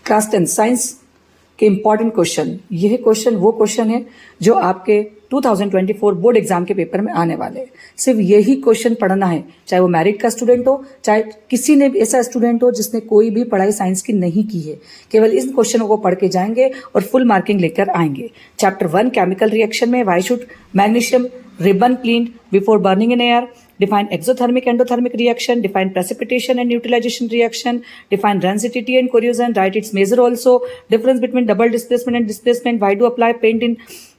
Class 10 science के important question, यह question वो क्वेश्चन है जो आपके 2024 बोर्ड एग्जाम के पेपर में आने वाले हैं। सिर्फ यही क्वेश्चन पढ़ना है, चाहे वो मैरिट का स्टूडेंट हो, चाहे किसी ने भी ऐसा स्टूडेंट हो जिसने कोई भी पढ़ाई साइंस की नहीं की है। केवल इस क्वेश्चनों को पढ़ के जाएंगे और फुल मार्किंग लेकर आएंगे। चैप्टर 1 केमिकल रिएक्शन में why should magnesium ribbon cleaned before burning in air, define exothermic endothermic reaction, define precipitation and neutralization reaction, define rancidity and corrosion, write its measure also, difference between double displacement and displacement, why do apply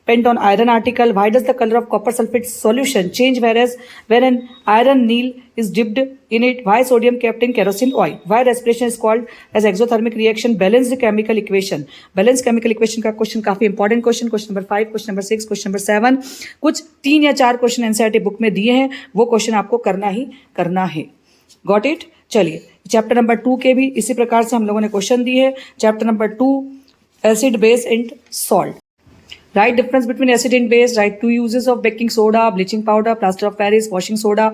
paint on iron article, why does the color of copper sulfate solution change when iron needle is dipped in it, why sodium kept in kerosene oil, why respiration is called as exothermic reaction, balanced chemical equation का question काफी important question, question number 5, question number 6, question number 7, कुछ 3 या 4 question NCERT book में दिए हैं, वो question आपको करना ही करना है। Got it? चलिए चैप्टर नंबर 2 के भी इसी प्रकार से हम लोगों ने क्वेश्चन दिए हैं। Chapter number 2 acid base and salt, right difference between acid and base, right 2 uses of baking soda, bleaching powder, plaster of Paris, washing soda,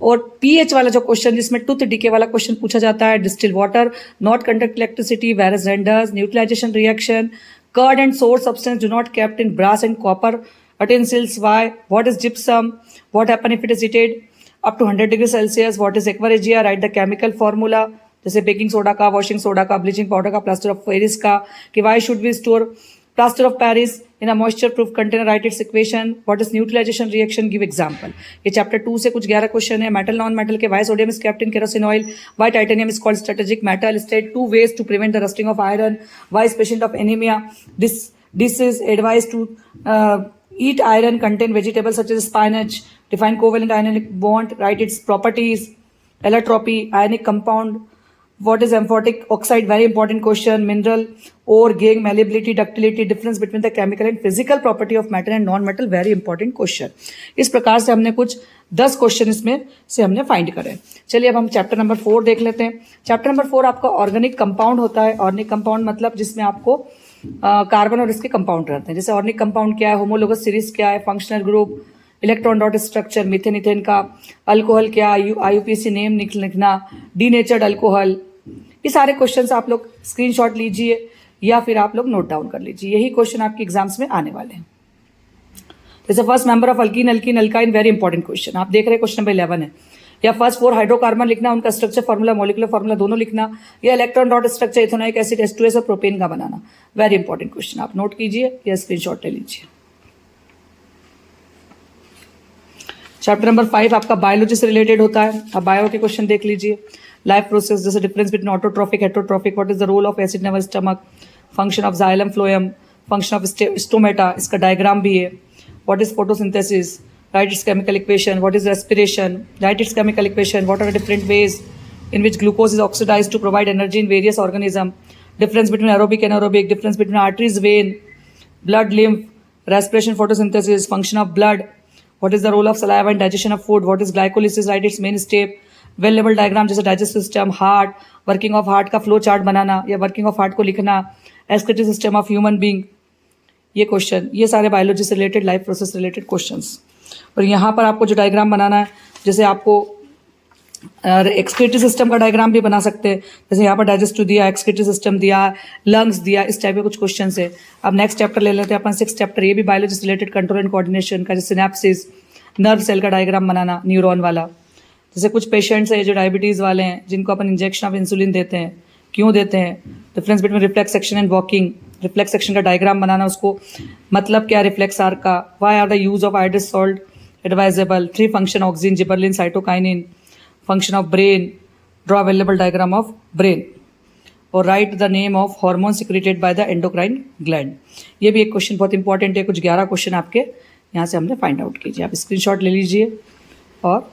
और पीएच वाला जो क्वेश्चन जिसमें टूथ डीके वाला क्वेश्चन पूछा जाता है, distil water not conduct electricity, various renders, neutralisation reaction, curd and sour substance do not kept in brass and copper utensils, why, what is gypsum, what happen if it is heated up to 100 degrees Celsius, what is aqua regia, write the chemical formula, जैसे baking soda का, washing soda का, bleaching powder का, plaster of Paris का, कि why should we store plaster of Paris in a moisture proof container, write its equation, what is neutralization reaction, give example। ये chapter 2 से कुछ 11 question है। Metal non metal के, why sodium is kept in kerosene oil, why titanium is called strategic metal, state 2 ways to prevent the rusting of iron, why is patient of anemia, this is advised to eat iron contain vegetables such as spinach, define covalent ionic bond, write its properties, allotropy, ionic compound, what is amphotic oxide, very important question, mineral ore, gangue, malleability, ductility, difference between the chemical and physical property of metal and non metal, very important question। इस प्रकार से हमने कुछ 10 question इसमें से हमने find करे। चलिए अब हम चैप्टर नंबर 4 देख लेते हैं। चैप्टर नंबर 4 आपका ऑर्गेनिक कंपाउंड होता है। ऑर्गेनिक कंपाउंड मतलब जिसमें आपको कार्बन और इसके कंपाउंड रहते हैं। जैसे ऑर्गेनिक कंपाउंड क्या है, होमोलोगस सीरीज क्या है, functional group, electron dot structure, methane ethane का, अल्कोहल क्या, आईयूपीएसी नेम लिखना, डीनेचर्ड अल्कोहल, ये सारे क्वेश्चंस आप लोग स्क्रीनशॉट लीजिए या फिर आप लोग नोट डाउन कर लीजिए। यही क्वेश्चन आपके एग्जाम्स में आने वाले हैं। जैसे first member of alkyne, alkyne, alkyne, very important question आप देख रहे हैं, क्वेश्चन नंबर 11 है। या फर्स्ट 4 हाइड्रोकार्बन लिखना, उनका स्ट्रक्चर फार्मूला, मॉलिक्यूलर फार्मूला दोनों लिखना, या electron dot structure ethanoic acid H2S और प्रोपेन का बनाना, वेरी इंपॉर्टेंट क्वेश्चन आप नोट कीजिए या स्क्रीनशॉट ले लीजिए। चैप्टर नंबर 5 आपका बायोलॉजी से रिलेटेड होता है। आप बायो के क्वेश्चन देख लीजिए। लाइफ प्रोसेस, जैसे difference between autotrophic, heterotrophic, what is the role of acid in our stomach, function of xylem phloem, function of stomata, इसका डायग्राम भी है। What is photosynthesis, write its chemical equation, what is respiration, write its chemical equation, what are the different ways in which glucose is oxidized to provide energy in various organisms, difference between aerobic and anaerobic, difference between arteries, vein, blood, lymph, respiration, photosynthesis, function of blood, what is the role of saliva in digestion of food, what is glycolysis, write its main step, well level diagram जैसे digestive system, heart, working of heart का flow chart बनाना या working of heart को लिखना, excretory system of human being, ये question, ये सारे biology से related, life process related questions. और यहाँ पर आपको जो डायग्राम बनाना है, जैसे आपको एक्सक्रीटरी सिस्टम का डायग्राम भी बना सकते हैं। जैसे यहाँ पर डाइजेस्टिव दिया, एक्सक्रीटरी सिस्टम दिया, लंग्स दिया, इस टाइप के कुछ क्वेश्चन है। अब नेक्स्ट चैप्टर ले लेते हैं अपन, 6 चैप्टर, ये भी बायोलॉजी से रिलेटेड, कंट्रोल एंड कोऑर्डिनेशन का, जैसे सिनेप्सिस, नर्व सेल का डायग्राम बनाना, न्यूरॉन वाला। जैसे कुछ पेशेंट्स है जो डायबिटीज़ वाले हैं, जिनको अपन इंजेक्शन ऑफ इंसुलिन देते हैं, क्यों देते हैं, difference between reflex section and walking, reflex section का डायग्राम बनाना, उसको मतलब क्या रिफ्लेक्स आर का, why are the use of iodised salt advisable, 3 function oxygen, gibberellin, cytokinin, function of brain, draw available diagram of brain, और write the name of hormone secreted by the endocrine gland. ये भी एक question बहुत important है। कुछ 11 question आपके यहाँ से हमने फाइंड आउट कीजिए। आप स्क्रीनशॉट ले लीजिए और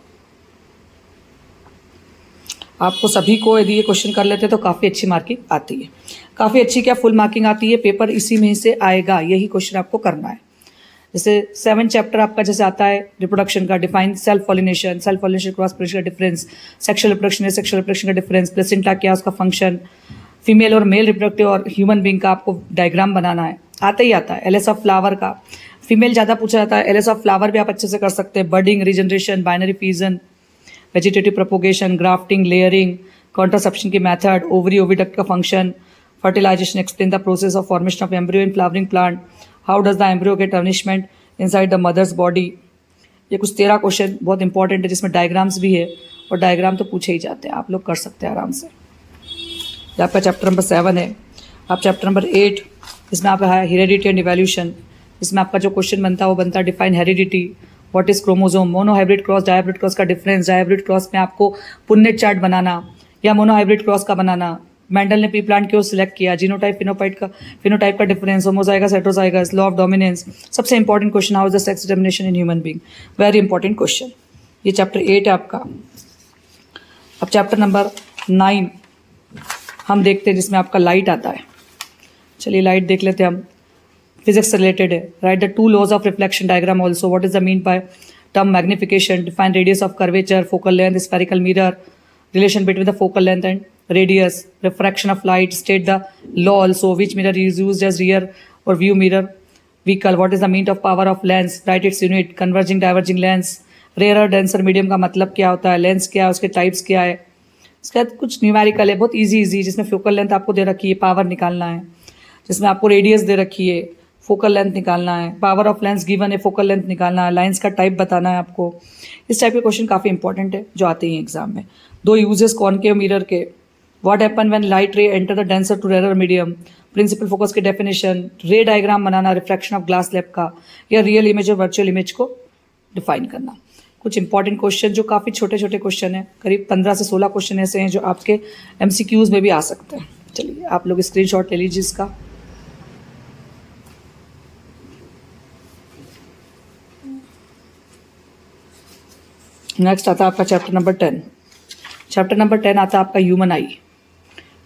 आपको सभी को यदि ये क्वेश्चन कर लेते हैं तो काफ़ी अच्छी मार्किंग आती है। काफ़ी अच्छी क्या फुल मार्किंग आती है, पेपर इसी में से आएगा। यही क्वेश्चन आपको करना है। जैसे 7 चैप्टर आपका जैसे आता है रिप्रोडक्शन का, define self pollination, self pollination cross pollination का डिफरेंस, सेक्सुअल रिप्रोडक्शन है, सेक्सुअल रिप्रोडक्शन का डिफरेंस, प्लेसेंटा क्या उसका फंक्शन, फीमेल और मेल रिप्रोडक्टिव और ह्यूमन बींग का आपको डायग्राम बनाना है। आता ही आता है। एलएस ऑफ फ्लावर का, फीमेल ज़्यादा पूछा जाता है, एलएस ऑफ फ्लावर भी आप अच्छे से कर सकते हैं। Budding, regeneration, binary fusion, vegetative propagation, grafting, layering, contraception की मेथड, ओवरी ओविडक्ट का function, Fertilization, explain the process of formation of embryo in flowering plant. How does the embryo get nourishment inside the mother's body? ये कुछ 13 question बहुत important है जिसमें diagrams भी है और डायग्राम तो पूछे ही जाते हैं, आप लोग कर सकते हैं आराम से। ये आपका चैप्टर नंबर 7 है। आप चैप्टर नंबर 8 इसमें आपका है हेरिडिटी एंड इवोल्यूशन। इसमें आपका जो क्वेश्चन बनता है वो बनता है define heredity, what is chromosome, monohybrid cross dihybrid cross का डिफरेंस, डायहाइब्रिड क्रॉस में आपको पुन्नेट चार्ट बनाना या मोनोहाइब्रिड क्रॉस का बनाना, मेंडल ने पी प्लांट क्यों सिलेक्ट किया, जीनोटाइप फिनोटाइप का difference, homozygous heterozygous, law of dominance. सबसे important question, how is the sex determination in human being, very important question. ये चैप्टर 8 है आपका। अब चैप्टर नंबर 9 हम देखते हैं जिसमें आपका लाइट आता है। चलिए लाइट देख लेते हैं हम, फिजिक्स से रिलेटेड है। Write the 2 laws of reflection diagram also, what is the mean by term magnification, define radius of curvature, focal length, spherical mirror, relation between the focal length and radius, refraction of light, state the law also, which mirror is used as rear or view mirror vehicle, what is the mean of power of lens, write its unit, converging diverging lens, rarer denser medium का मतलब क्या होता है, lens क्या है, उसके types क्या है। इसके बाद कुछ न्यूमेरिकल है बहुत इजी जिसमें फोकल लेंथ आपको दे रखी है, पावर निकालना है, जिसमें आपको रेडियस दे रखी है, फोकल लेंथ निकालना है, पावर ऑफ लेंस गिवन है, फोकल लेंथ निकालना है, लाइंस का टाइप बताना है आपको। इस टाइप के क्वेश्चन काफ़ी इंपॉर्टेंट है जो आते हैं एग्जाम में। 2 यूजेस कॉनकेव मिरर के, what happen when light ray enter the denser to rarer medium, principal focus के डेफिनेशन, रे डायग्राम बनाना रिफ्रैक्शन ऑफ ग्लास स्लैब का, या रियल इमेज और वर्चुअल इमेज को डिफाइन करना। कुछ इंपॉर्टेंट क्वेश्चन जो काफ़ी छोटे छोटे क्वेश्चन हैं, करीब 15 से 16 क्वेश्चन ऐसे हैं जो आपके MCQs में भी आ सकते हैं। चलिए आप लोग स्क्रीनशॉट ले लीजिए इसका। नेक्स्ट आता है आपका चैप्टर नंबर 10। चैप्टर नंबर 10 आता है आपका human eye.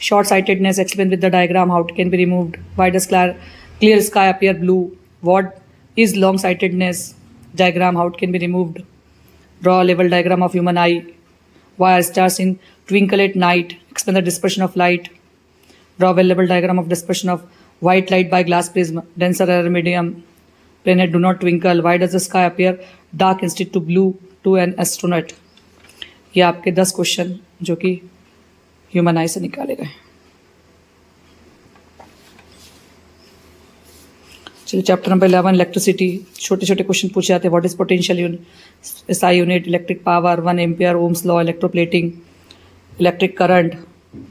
Short sightedness, explain with the diagram how it can be removed, why does clear sky appear blue, what is long sightedness, diagram how it can be removed, draw level diagram of human eye, why are stars in twinkle at night, explain the dispersion of light, draw well level diagram of dispersion of white light by glass prism, denser error medium, planet do not twinkle, why does the sky appear dark instead to blue to an astronaut। ये आपके 10 question जो कि human आई से निकाले गए। चलिए chapter number 11 electricity, छोटे छोटे क्वेश्चन पूछे जाते हैं। What is potential unit, SI unit, electric power, 1 ampere, Ohm's law, electroplating, electric current,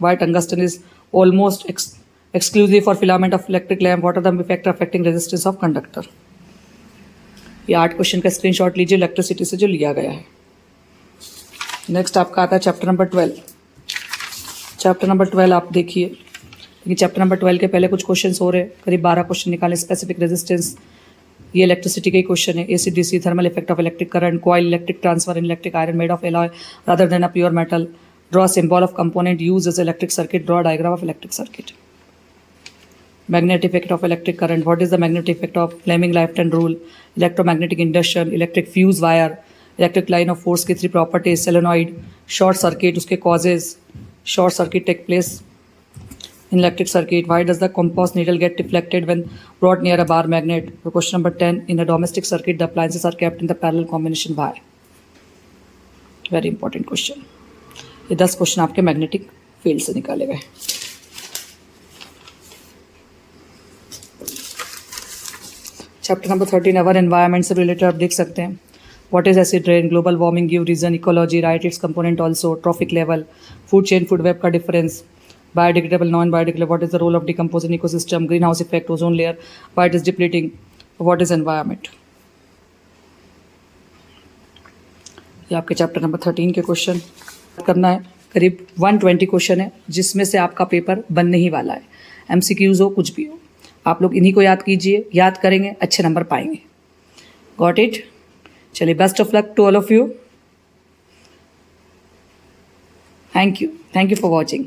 why tungsten is almost exclusive for filament of electric lamp, what are the factor affecting resistance of conductor। ये 8 question का screenshot लीजिए electricity से जो लिया गया है। Next आपका आता है चैप्टर नंबर 12। चैप्टर नंबर 12 आप देखिए, लेकिन चैप्टर नंबर 12 के पहले कुछ क्वेश्चन हो रहे हैं, करीब 12 क्वेश्चन निकाले। स्पेसिफिक रेजिस्टेंस, ये इलेक्ट्रिसिटी के ही क्वेश्चन है। AC/DC, thermal effect of electric current, coil, electric transfer in electric iron made of alloy rather than a pure metal, draw symbol of component use as electric circuit, draw diagram of electric circuit. Magnetic effect of electric current, what is the magnetic effect of Fleming lifetime rule, electromagnetic induction, electric fuse wire, electric line of force की 3 properties, solenoid, short circuit उसके causes, short circuit take place in electric circuit, why does the compass needle get deflected when brought near a bar magnet। Question number 10, in a domestic circuit the appliances are kept in the parallel combination, why। very important question। ये 10 question आपके magnetic field से निकाले गए। Chapter number 13 our environment से related आप देख सकते हैं। What is acid rain, global warming give reason, ecology, write its component also, trophic level, food chain food web का difference, biodegradable non biodegradable, what is the role of decomposing ecosystem, green house effect, ozone layer, why it is depleting, what is environment. ये आपके chapter number 13 के question करना है। करीब 120 question है जिसमें से आपका पेपर बनने ही वाला है। MCQs हो कुछ भी हो, आप लोग इन्हीं को याद कीजिए, याद करेंगे अच्छे नंबर पाएंगे। Got it. चलिए best of luck to all of you. Thank you for watching.